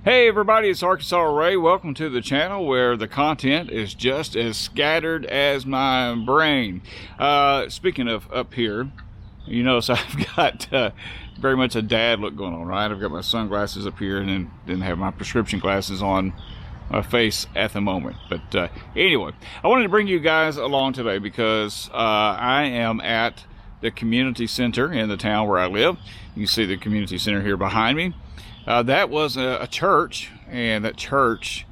Hey everybody, it's Arkansas Ray. Welcome to the channel where the content is just as scattered as my brain. Speaking of up here, you notice I've got very much a dad look going on, right? I've got my sunglasses up here and then have my prescription glasses on my face at the moment. But anyway, I wanted to bring you guys along today because I am at the community center in the town where I live. You can see the community center here behind me. That was a church, and that church,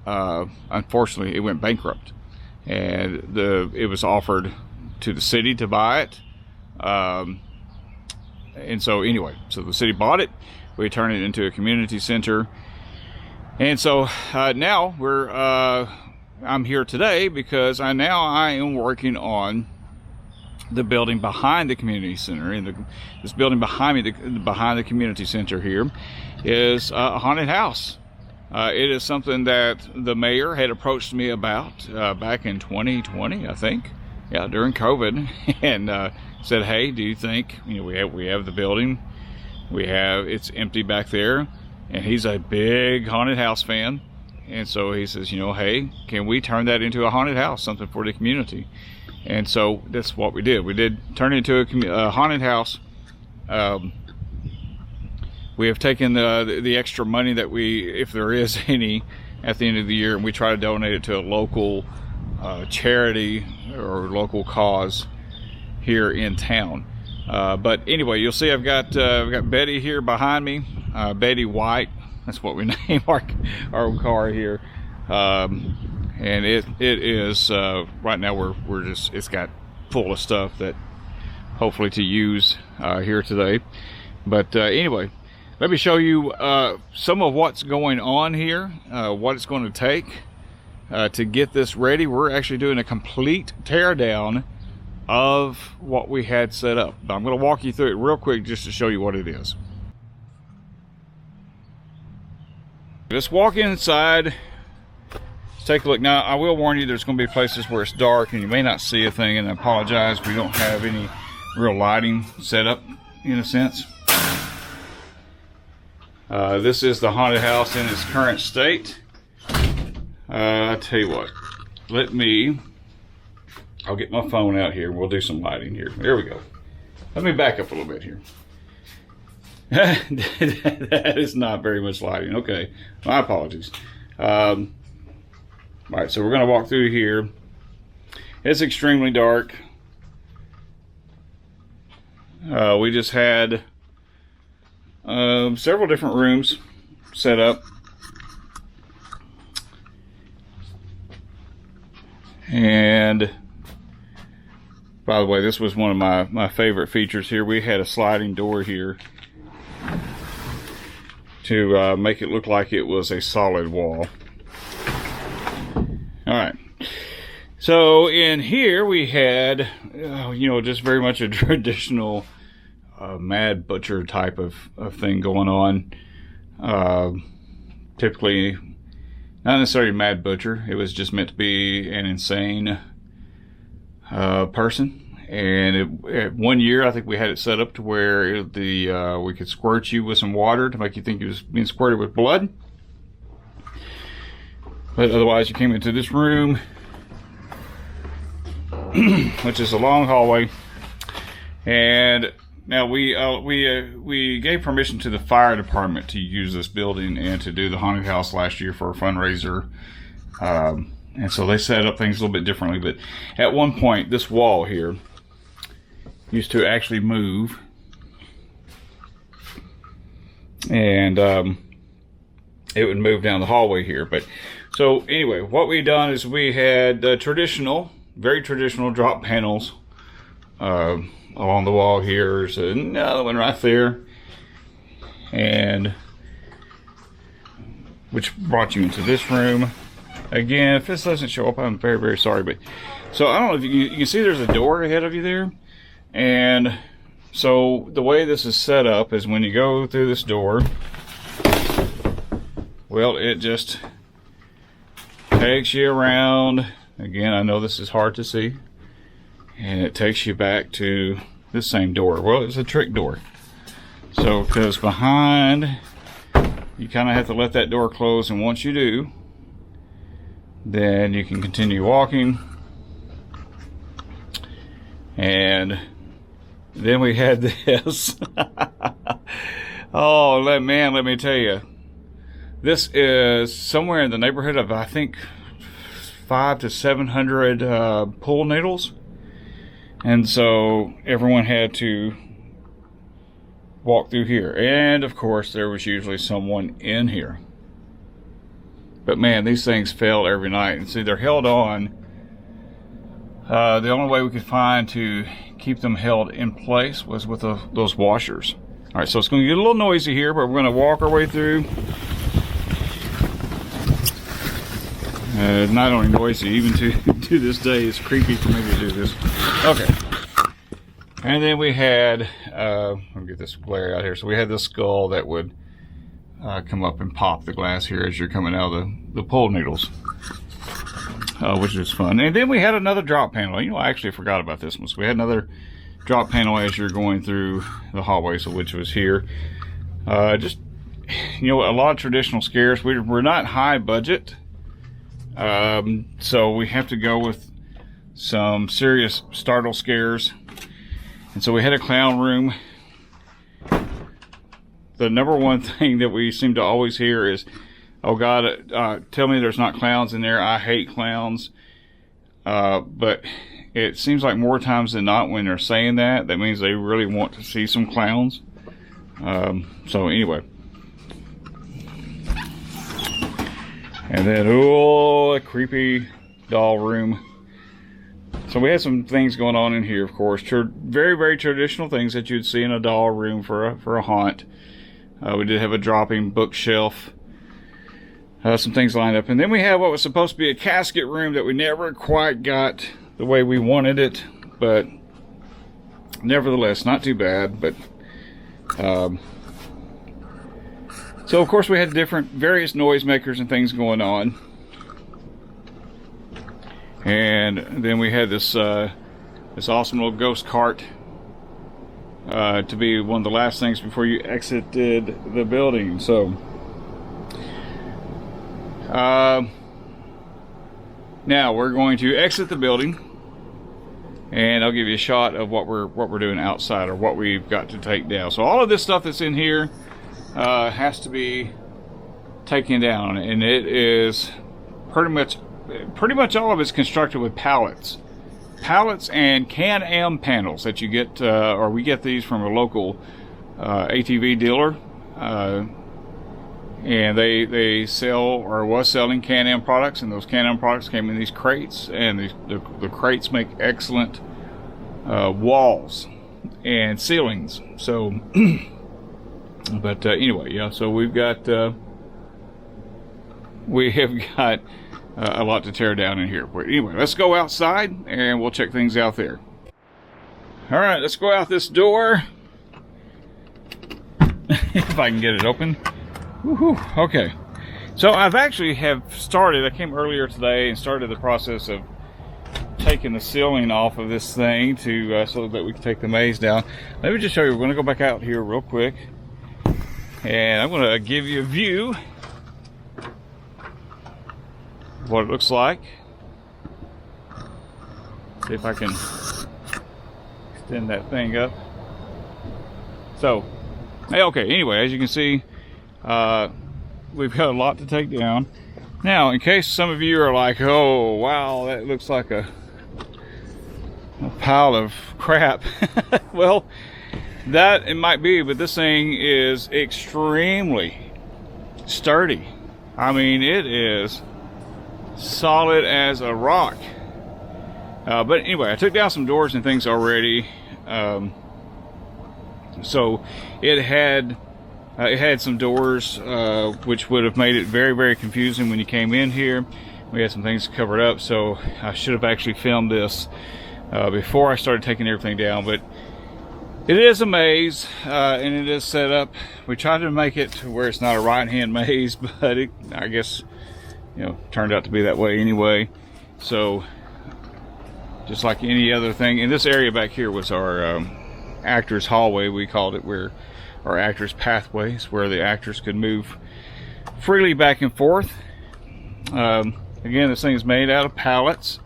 unfortunately, it went bankrupt, and it was offered to the city to buy it, and so anyway, so the city bought it. We turned it into a community center, and so now I'm here today because I am working on the building behind the community center. And this building behind me, behind the community center here, is a haunted house. It is something that the mayor had approached me about back in 2020, I think, during COVID, and said, "Hey, do you think, we have the building, it's empty back there," and he's a big haunted house fan, and so he says, "Hey, can we turn that into a haunted house, something for the community?" And so that's what we did. We did turn it into a haunted house. We have taken the extra money that if there is any, at the end of the year, and we try to donate it to a local charity or local cause here in town. But anyway, you'll see I've got Betty here behind me, Betty White. That's what we name our car here. And it is right now it's got full of stuff that hopefully to use here today. But anyway, let me show you some of what's going on here, what it's going to take to get this ready. We're actually doing a complete tear down of what we had set up. But I'm going to walk you through it real quick just to show you what it is. Let's walk inside. Take a look. Now, I will warn you, there's going to be places where it's dark and you may not see a thing, and I apologize. We don't have any real lighting set up, in a sense. This is the haunted house in its current state. I tell you what, I'll get my phone out here and we'll do some lighting here. There we go. Let me back up a little bit here. That is not very much lighting. Okay, my apologies. All right, so we're going to walk through here. It's extremely dark. We just had several different rooms set up. And by the way, this was one of my favorite features here. We had a sliding door here to make it look like it was a solid wall. All right, so in here we had, just very much a traditional Mad Butcher type of thing going on. Typically, not necessarily Mad Butcher. It was just meant to be an insane person. And at 1 year, I think we had it set up to where we could squirt you with some water to make you think you was being squirted with blood. But otherwise, you came into this room, which is a long hallway. And now we gave permission to the fire department to use this building and to do the haunted house last year for a fundraiser. And so they set up things a little bit differently. But at one point, this wall here used to actually move. And it would move down the hallway here. So anyway, what we done is we had very traditional drop panels along the wall here. There's another one right there, and which brought you into this room. Again, if this doesn't show up, I'm very, very sorry. But so I don't know if you can see there's a door ahead of you there, and so the way this is set up is when you go through this door, well, it just takes you around. Again, I know this is hard to see, and it takes you back to the same door. Well, it's a trick door. So, because behind you kind of have to let that door close, and once you do, then you can continue walking. And then we had this. Oh man, let me tell you, this is somewhere in the neighborhood of, I think, 500 to 700 pool needles. And so everyone had to walk through here, and of course there was usually someone in here. But man, these things fail every night. And see, they're held on. The only way we could find to keep them held in place was with those washers. All right, so it's going to get a little noisy here, but we're going to walk our way through. Not only noisy, even to this day, it's creepy for me to do this. Okay. And then we had, let me get this glare out here. So we had this skull that would come up and pop the glass here as you're coming out of the pool needles, which was fun. And then we had another drop panel. You know, I actually forgot about this one. So we had another drop panel as you're going through the hallway, so which was here. Just, you know, a lot of traditional scares. We're not high budget. So we have to go with some serious startle scares. And so we had a clown room. The number one thing that we seem to always hear is, oh God, tell me there's not clowns in there. I hate clowns. But it seems like more times than not when they're saying that means they really want to see some clowns. So anyway. And then, oh, a creepy doll room. So we had some things going on in here, of course. Very, very traditional things that you'd see in a doll room for a haunt. We did have a dropping bookshelf. Some things lined up. And then we had what was supposed to be a casket room that we never quite got the way we wanted it. But nevertheless, not too bad. But so, of course, we had various noisemakers and things going on. And then we had this awesome little ghost cart to be one of the last things before you exited the building. So, now we're going to exit the building, and I'll give you a shot of what we're doing outside, or what we've got to take down. So all of this stuff that's in here has to be taken down, and it is pretty much all of it's constructed with pallets and Can-Am panels that you get, or we get these from a local ATV dealer, and they sell, or was selling, Can-Am products, and those Can-Am products came in these crates, and the crates make excellent walls and ceilings. So but anyway, yeah, so we have got a lot to tear down in here. But anyway, let's go outside and we'll check things out there. All right, let's go out this door. If I can get it open. Woohoo, okay. So I've actually I came earlier today and started the process of taking the ceiling off of this thing to so that we can take the maze down. Let me just show you. We're going to go back out here real quick, and I'm going to give you a view of what it looks like. See if I can extend that thing up. So, okay, anyway, as you can see, we've got a lot to take down. Now, in case some of you are like, oh, wow, that looks like a pile of crap. Well, that it might be, but this thing is extremely sturdy. I mean, it is solid as a rock. But anyway, I took down some doors and things already. So it had some doors which would have made it very, very confusing when you came in here. We had some things covered up, so I should have actually filmed this before I started taking everything down. But it is a maze, and it is set up. We tried to make it to where it's not a right-hand maze, but it, I guess, turned out to be that way anyway. So just like any other thing, and this area back here was our actors hallway, we called it, where our actors pathways, where the actors could move freely back and forth. Again, this thing is made out of pallets.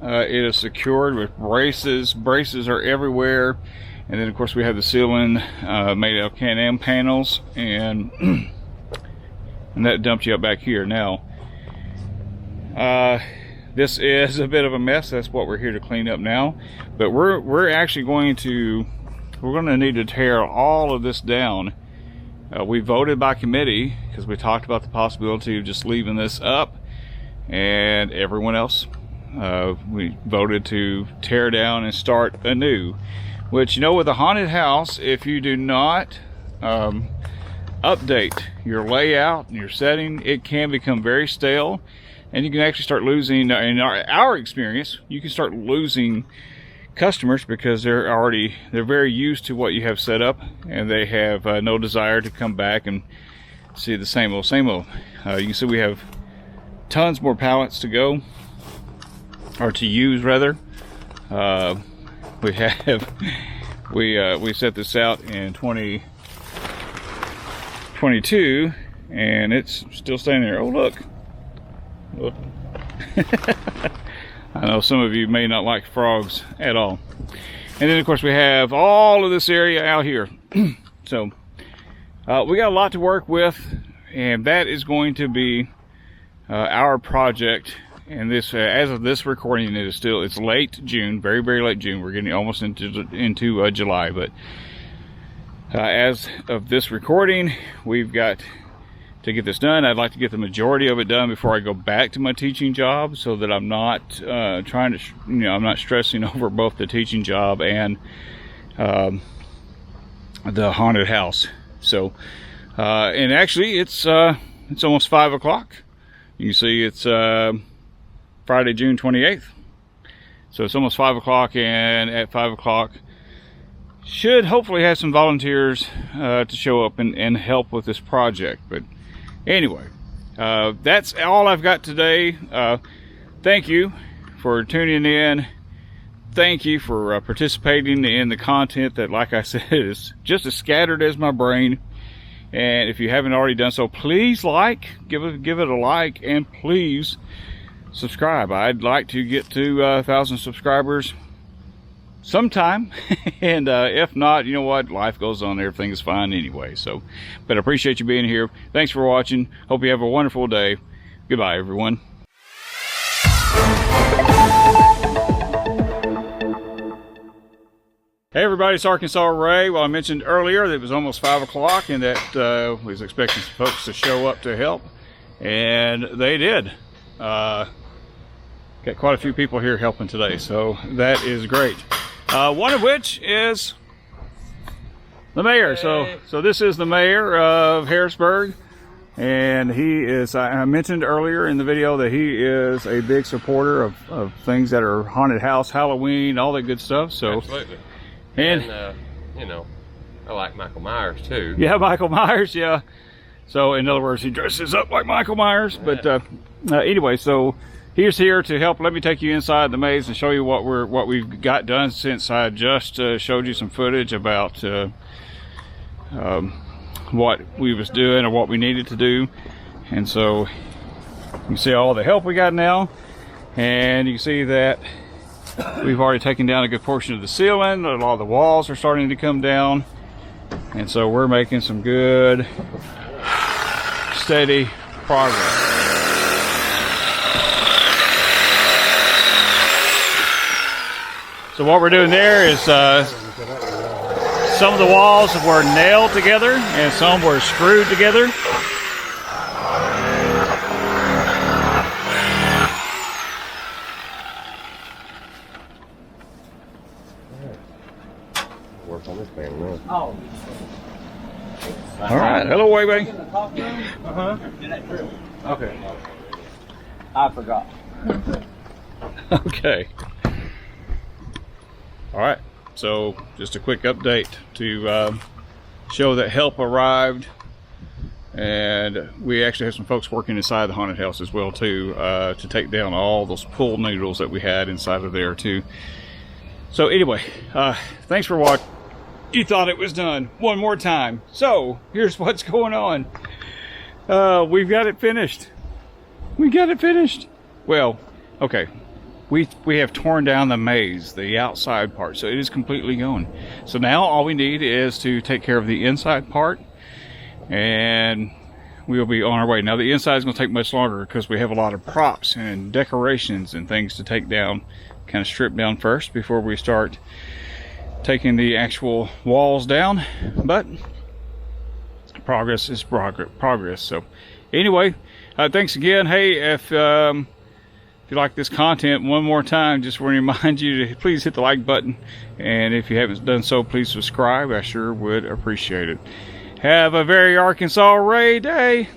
It is secured with braces. Braces are everywhere. And then of course we have the ceiling made out of Can-Am panels, and and that dumped you up back here. Now this is a bit of a mess. That's what we're here to clean up now. But we're actually going to need to tear all of this down. We voted by committee because we talked about the possibility of just leaving this up, and everyone else we voted to tear down and start anew. Which, you know, with a haunted house, if you do not update your layout and your setting, it can become very stale, and you can actually start losing, in our experience, you can start losing customers because they're very used to what you have set up, and they have no desire to come back and see the same old. You can see we have tons more pallets to go, or to use rather. We set this out in 2022, and it's still standing there. Oh, look. I know some of you may not like frogs at all. And then of course we have all of this area out here. So we got a lot to work with, and that is going to be our project. And this, as of this recording, it's late June, very late June. We're getting almost into July, but as of this recording, we've got to get this done. I'd like to get the majority of it done before I go back to my teaching job, so that I'm not I'm not stressing over both the teaching job and the haunted house. So, and actually, it's almost 5 o'clock. You can see it's Friday, June 28th. So it's almost 5 o'clock, and at 5 o'clock should hopefully have some volunteers to show up and help with this project. But anyway, that's all I've got today. Thank you for tuning in. Thank you for participating in the content that, like I said, is just as scattered as my brain. And if you haven't already done so, please give it a like, and please subscribe. I'd like to get to 1,000 subscribers sometime. And if not, you know what, life goes on, everything is fine anyway. So, but I appreciate you being here. Thanks for watching. Hope you have a wonderful day. Goodbye, everyone. Hey everybody, it's Arkansas Ray. Well, I mentioned earlier that it was almost 5 o'clock and that was expecting some folks to show up to help, and they did. Got quite a few people here helping today, so that is great. One of which is the mayor. Hey. So this is the mayor of Harrisburg, and he is, I mentioned earlier in the video that he is a big supporter of things that are haunted house, Halloween, all that good stuff. So absolutely. And you know, I like Michael Myers too. Yeah, Michael Myers, yeah. So in other words, he dresses up like Michael Myers. Yeah. But anyway, so he's here to help. Let me take you inside the maze and show you what we've got done, since I just showed you some footage about what we was doing or what we needed to do. And so you can see all the help we got now, and you can see that we've already taken down a good portion of the ceiling. A lot of the walls are starting to come down, and so we're making some good, steady progress. So what we're doing there is some of the walls were nailed together and some were screwed together. Work on this thing now. Oh. All right. Hello, Wei-Wei. Okay. I forgot. Okay. All right. So just a quick update to show that help arrived, and we actually have some folks working inside the haunted house as well too, to take down all those pool noodles that we had inside of there too. So anyway, thanks for watching. You thought it was done one more time. So here's what's going on. We've got it finished. We got it finished. Well, okay. We have torn down the maze, the outside part, so it is completely going. So now all we need is to take care of the inside part, and we'll be on our way. Now the inside is going to take much longer because we have a lot of props and decorations and things to take down, kind of strip down first before we start taking the actual walls down. But progress is progress. So anyway, thanks again. Hey, if you like this content, one more time, just want to remind you to please hit the like button, and if you haven't done so, please subscribe. I sure would appreciate it. Have a very Arkansas Ray day.